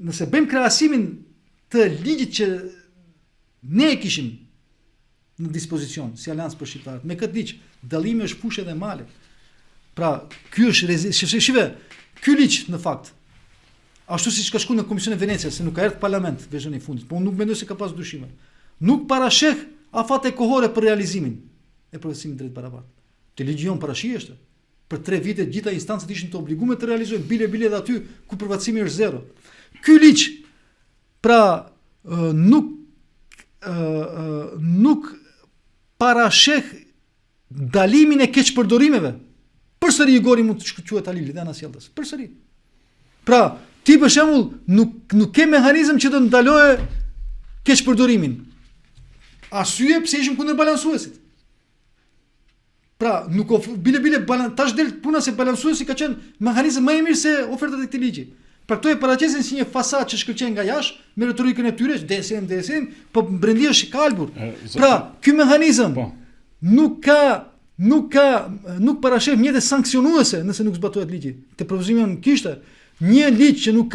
nëse bëjmë krahasimin të ligjit që ne e kishim në dispozicion si Aleancë për Shqiptarët, me këtë ligj dallimi është fushë dhe male. Pra, ky është ky ligj në fakt, ashtu siç ka shkuar në Komisionin e Venecias, se nuk ka erdhur parlament versioni i fundit, po unë nuk mendoj se ka pas dyshime. Nuk parasheh afate kohore për realizimin e përfaqësimit drejt barabartë. Te ligji jon parashihej. Për 3 vite gjitha instancat ishin të obliguar të realizojnë bile dhe aty ku përfaqësimi është zero. Ky ligj pra nuk parasheh dalimin e keqpërdorimeve. Përsëri Igori mund të shkëlqyet Halili dhe Ana Sjelltas. Përsëri. Pra, ti për shembull nuk ke mehanizëm që të ndaloje keqpërdorimin. Arsye pse ishim kundër balansuesit. Pra, nuk bile tash del puna se balansuesi ka qenë mehanizëm më i mirë se ofertat e këtij ligji. Pra këto e paraqesin si një fasadë që shkëlqen nga jashtë me retorikën e tyre, DSM, po brendi është kalbur. Pra, ky mehanizëm nuk parashef mjete sankcionuese nëse nuk zbatohet ligji. Te propozimi kishte një ligj që nuk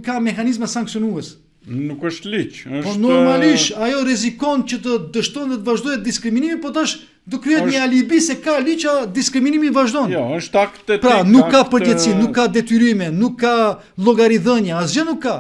ka mehanizma sankcionues. Nuk është ligj, është... Po normalisht, ajo rrezikon që të dështon dhe të vazhdojë diskriminimi, po tash do kryhet një alibi se ka ligj që diskriminimi vazhdon. Jo, është akt etik. Pra, nuk ka përgjegjësi, nuk ka detyrime, nuk ka llogaridhënie, asgjë nuk ka.